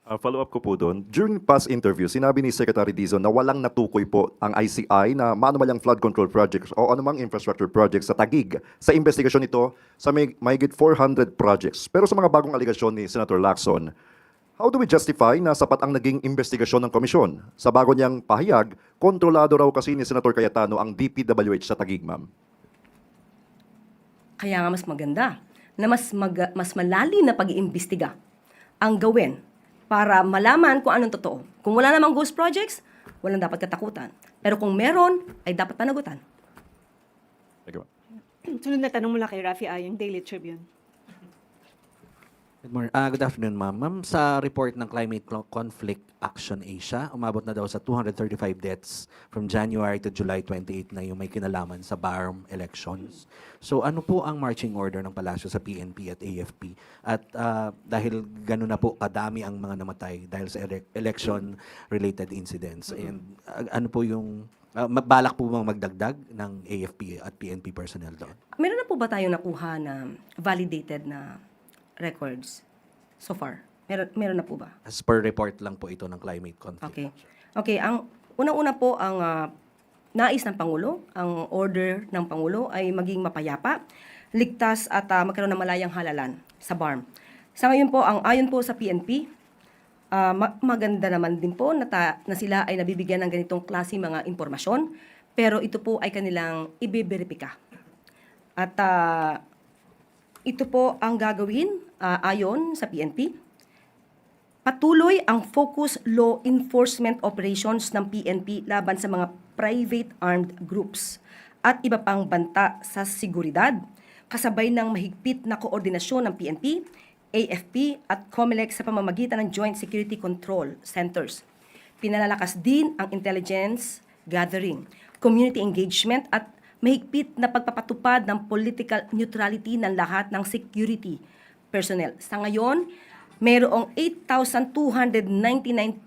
Follow-up ko po doon. During past interview, sinabi ni Secretary Dizon na walang natukoy po ang ICI na manumalang flood control projects o anumang infrastructure projects sa Taguig sa investigasyon nito sa may mahigit 400 projects. Pero sa mga bagong aligasyon ni Senator Lacson, how do we justify na sapat ang naging investigasyon ng komisyon? Sa bago niyang pahayag, kontrolado raw kasi ni Senator Cayetano ang DPWH sa Taguig, ma'am. Kaya nga mas maganda na mas malalim na pag-iimbestiga ang gawin para malaman kung anong totoo. Kung wala namang ghost projects, walang dapat katakutan. Pero kung meron, ay dapat panagutan. Thank you, ma'am. Sunod na tanong mula kay Rafi Ayong, Daily Tribune. Good afternoon, ma'am. Ma'am, sa report ng Climate Conflict Action Asia, umabot na daw sa 235 deaths from January to July 28 na yung may kinalaman sa BARM elections. So ano po ang marching order ng palasyo sa PNP at AFP? At dahil gano'n na po kadami ang mga namatay dahil sa election-related incidents. And ano po yung balak po bang magdagdag ng AFP at PNP personnel doon? Meron na po ba tayong nakuha na validated na records so far? Meron na po ba? As per report lang po ito ng Climate Conflict Okay. Action. Okay, ang unang-una po ang nais ng Pangulo, ang order ng Pangulo ay maging mapayapa, ligtas at magkaroon ng malayang halalan sa BARM. Sa ngayon po, ayon po sa PNP, maganda naman din po na sila ay nabibigyan ng ganitong klase mga impormasyon, pero ito po ay kanilang ibeberipika. At ito po ang gagawin ayon sa PNP. Patuloy ang focus law enforcement operations ng PNP laban sa mga private armed groups at iba pang banta sa seguridad, kasabay ng mahigpit na koordinasyon ng PNP, AFP at COMELEC sa pamamagitan ng Joint Security Control Centers. Pinalalakas din ang intelligence gathering, community engagement at mahigpit na pagpapatupad ng political neutrality ng lahat ng security personnel. Sa ngayon, mayroong 8,299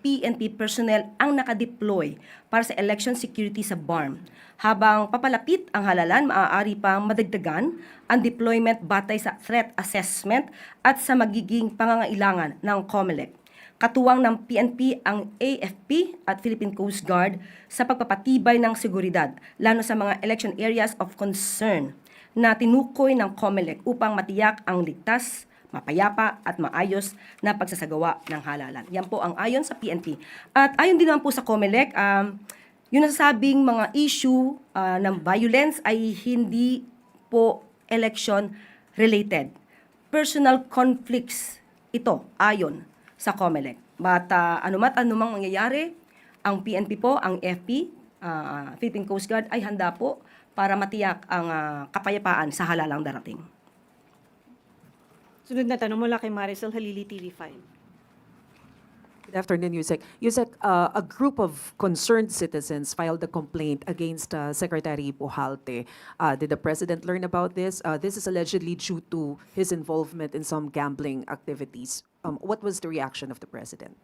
PNP personnel ang nakadeploy para sa election security sa BARM. Habang papalapit ang halalan, maaari pang madagdagan ang deployment batay sa threat assessment at sa magiging pangangailangan ng COMELEC. Katuwang ng PNP ang AFP at Philippine Coast Guard sa pagpapatibay ng seguridad, lalo sa mga election areas of concern na tinukoy ng COMELEC upang matiyak ang ligtas, mapayapa at maayos na pagsasagawa ng halalan. Yan po ang ayon sa PNP. At ayon din naman po sa COMELEC, yung nasasabing mga issue ng violence ay hindi po election-related. Personal conflicts ito ayon sa COMELEC. But anumang mangyayari, ang PNP po, ang FP, Philippine Coast Guard ay handa po para matiyak ang kapayapaan sa halalang darating. Sunod na tanong mula kay Maricel Halili, TV5. Good afternoon, Yusek. Yusek, a group of concerned citizens filed a complaint against Secretary Pujalte. Did the President learn about this? This is allegedly due to his involvement in some gambling activities. What was the reaction of the President?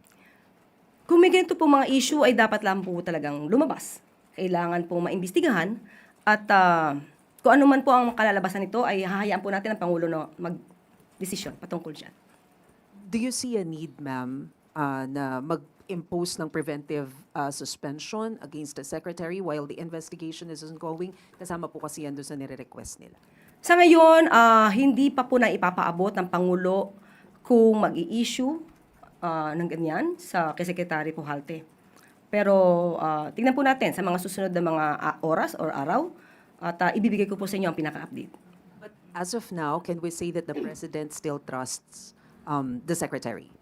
Kung may ganito pong mga issue ay dapat lang po talagang lumabas. Kailangan pong maimbestigahan at kung ano man po ang kalalabasan nito ay hahayaan po natin ang Pangulo na mag-desisyon patungkol dyan. Do you see a need, ma'am, na mag-impose ng preventive suspension against the Secretary while the investigation is ongoing? Kasama po kasi yan doon sa nire-request nila. Sa ngayon, hindi pa po na ipapaabot ng Pangulo kung mag-i-issue ng ganyan kay Secretary Pujalte. Pero tingnan po natin sa mga susunod na mga oras or araw at ibibigay ko po sa inyo ang pinaka-update. But as of now, can we say that the President still trusts the Secretary?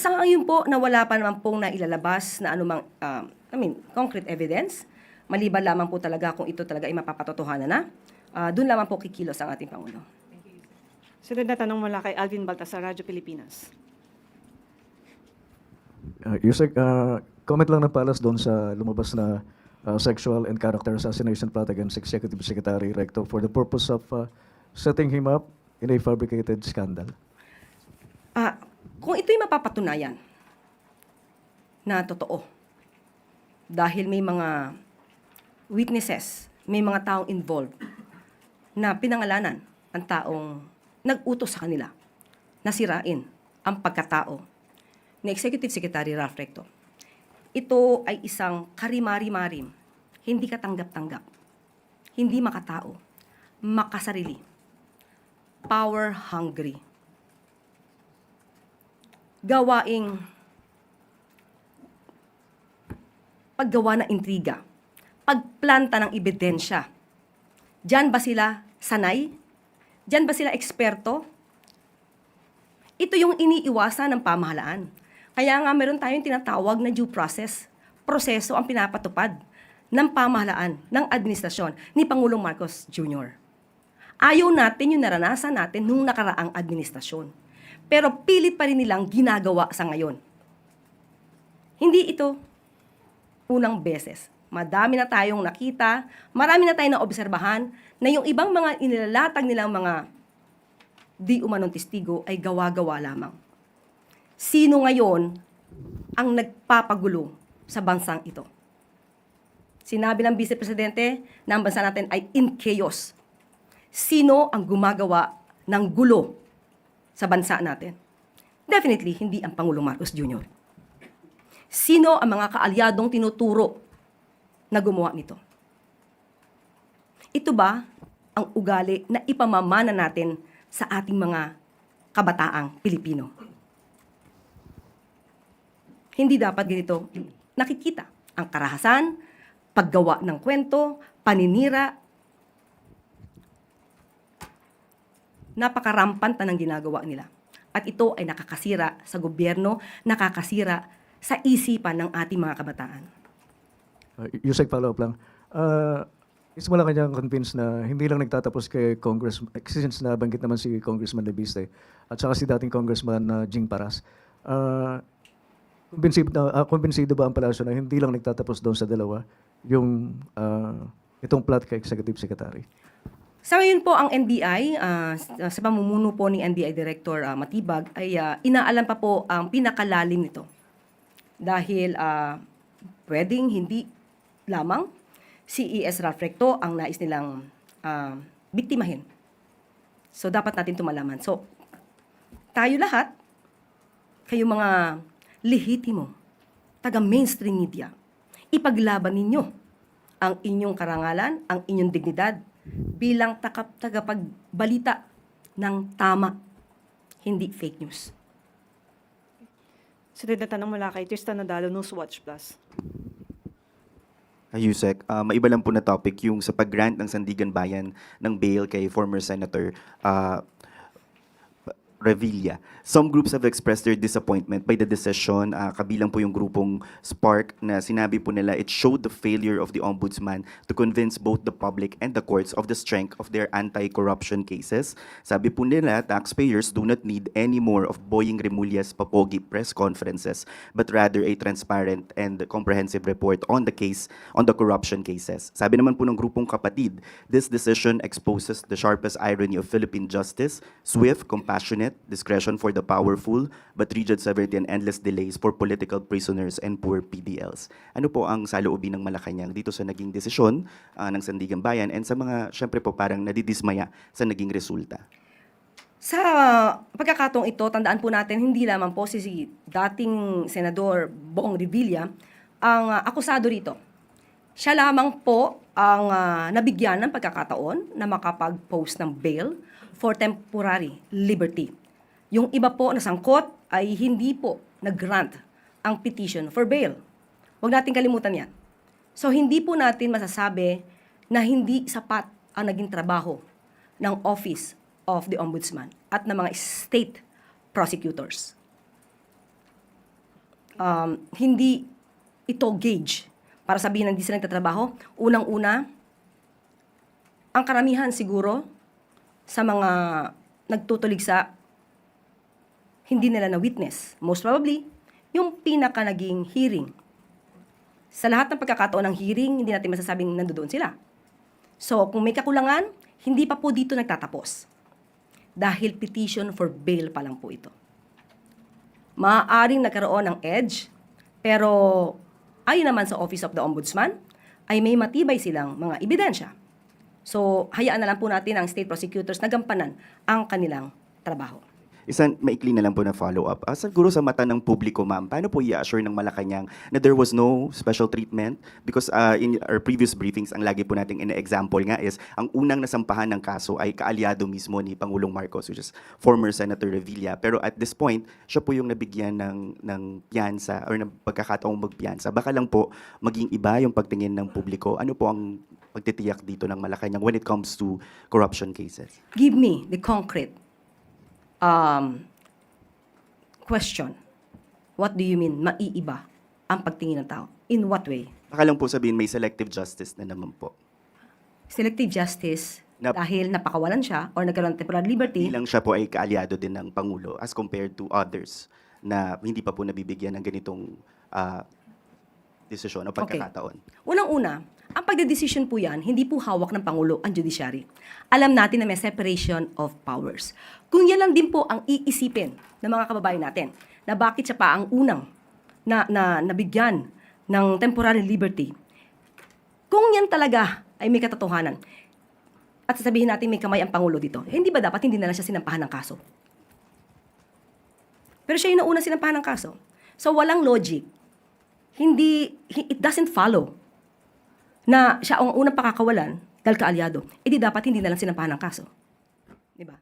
Sa ngayon po na wala pa naman pong nailalabas na anumang concrete evidence, maliban lamang po talaga kung ito talaga ay mapapatotohanan na, doon lamang po kikilos ang ating Pangulo. Sunod na tanong mula kay Alvin Baltasar, Radyo Pilipinas. Yusek, comment lang ng palas doon sa lumabas na sexual and character assassination plot against Executive Secretary Recto for the purpose of setting him up in a fabricated scandal. Kung ito'y mapapatunayan na totoo, dahil may mga witnesses, may mga taong involved na pinangalanan ang taong nag-utos sa kanila na sirain ang pagkatao ni Executive Secretary Ralph Recto, ito ay isang karimari-marim, hindi katanggap-tanggap, hindi makatao, makasarili, power-hungry, gawaing paggawa ng intriga, pagplanta ng ebidensya. Diyan ba sila sanay? Diyan ba sila eksperto? Ito yung iniiwasan ng pamahalaan. Kaya nga meron tayong tinatawag na due process. Proseso ang pinapatupad ng pamahalaan, ng administrasyon ni Pangulong Marcos Jr. Ayaw natin yung naranasan natin nung nakaraang administrasyon. Pero pilit pa rin nilang ginagawa sa ngayon. Hindi ito unang beses. Madami na tayong nakita, marami na tayong naobserbahan na yung ibang mga inilalatag nilang mga di umanong testigo ay gawa-gawa lamang. Sino ngayon ang nagpapagulo sa bansang ito? Sinabi ng Vice Presidente na ang bansa natin ay in chaos. Sino ang gumagawa ng gulo sa bansa natin? Definitely, hindi ang Pangulong Marcos Jr. Sino ang mga kaalyadong tinuturo na gumawa nito? Ito ba ang ugali na ipamamana natin sa ating mga kabataang Pilipino? Hindi dapat ganito nakikita ang karahasan, paggawa ng kwento, paninira. Napakarampant na ng ginagawa nila. At ito ay nakakasira sa gobyerno, nakakasira sa isipan ng ating mga kabataan. Yusek, follow-up lang. Is mo lang kanyang convinced na hindi lang nagtatapos kay Congress, since nabanggit naman si Congressman Lebiste at saka si dating Congressman Jing Paras. Kumbinsido ba ang palasyo na hindi lang nagtatapos doon sa dalawa yung itong plot kay Executive Secretary? Sa ngayon po, ang NBI, sa pamumuno po ni NBI Director Matibag, ay inaalam pa po ang pinakalalim nito. Dahil pwedeng hindi lamang si ES Ralph Recto ang nais nilang biktimahin. So, dapat natin ito malaman. So, tayo lahat, kayo mga lehitimo, taga-mainstream media, ipaglaban ninyo ang inyong karangalan, ang inyong dignidad bilang tagapagbalita ng tama, hindi fake news. Sunod na tanong mula kay Tristan Nadalo, Newswatch Plus. Yusek, maiba lang po na topic yung sa pag-grant ng Sandigan Bayan ng bail kay former Senator Revilla. Some groups have expressed their disappointment by the decision, kabilang po yung grupong Spark na sinabi po nila it showed the failure of the Ombudsman to convince both the public and the courts of the strength of their anti-corruption cases. Sabi po nila, taxpayers do not need any more of Boying Remulla's papogi press conferences, but rather a transparent and comprehensive report on the case, on the corruption cases. Sabi naman po ng grupong Kapatid, this decision exposes the sharpest irony of Philippine justice, swift, compassionate, discretion for the powerful, but rigid severity and endless delays for political prisoners and poor PDLs. Ano po ang saloobin ng Malacanang dito sa naging desisyon ng Sandigan Bayan and sa mga, syempre po parang nadidismaya sa naging resulta? Sa pagkakataong ito, tandaan po natin, hindi lamang po si dating Senador Bong Revilla ang akusado rito. Siya lamang po ang nabigyan ng pagkakataon na makapag-post ng bail for temporary liberty. Yung iba po na sangkot ay hindi po nag-grant ang petition for bail. Huwag natin kalimutan yan. So hindi po natin masasabi na hindi sapat ang naging trabaho ng Office of the Ombudsman at ng mga state prosecutors. Hindi ito gauge para sabihin na hindi sila nagtatrabaho. Unang-una, ang karamihan siguro sa mga nagtutuligsa, hindi nila na-witness. Most probably, yung pinaka naging hearing. Sa lahat ng pagkakataon ng hearing, hindi natin masasabing nandoon sila. So, kung may kakulangan, hindi pa po dito nagtatapos. Dahil petition for bail pa lang po ito. Maaaring nagkaroon ng edge, pero ayon naman sa Office of the Ombudsman, ay may matibay silang mga ebidensya. So, hayaan na lang po natin ang state prosecutors na gampanan ang kanilang trabaho. Isang maikli na lang po na follow-up. Siguro sa mata ng publiko, ma'am, paano po i-assure ng Malacanang na there was no special treatment? Because in our previous briefings, ang lagi po nating ina-example nga is, ang unang nasampahan ng kaso ay kaalyado mismo ni Pangulong Marcos, which is former Senator Revilla. Pero at this point, siya po yung nabigyan ng piyansa or ng pagkakataong magpiyansa. Baka lang po maging iba yung pagtingin ng publiko. Ano po ang pagtitiyak dito ng Malacanang when it comes to corruption cases? Give me the concrete question. What do you mean, maiiba ang pagtingin ng tao? In what way? Baka lang po sabihin may selective justice na naman po. Selective justice, Nap- dahil napakawalan siya or nagkaroon ng temporary liberty, Bilang siya po ay kaalyado din ng Pangulo as compared to others na hindi pa po nabibigyan ng ganitong desisyon o pagkakataon. Unang-una, ang pagdedesisyon po yan, hindi po hawak ng Pangulo ang judiciary. Alam natin na may separation of powers. Kung yan lang din po ang iisipin ng mga kababayan natin, na bakit siya pa ang unang na nabigyan ng temporary liberty, kung yan talaga ay may katotohanan, at sasabihin natin may kamay ang Pangulo dito, hindi ba dapat hindi na lang siya sinampahan ng kaso? Pero siya yung nauna sinampahan ng kaso. So walang logic. It doesn't follow na siya ang unang pakakawalan dahil kaalyado. Di dapat hindi na lang sinampahan ng kaso. Di ba?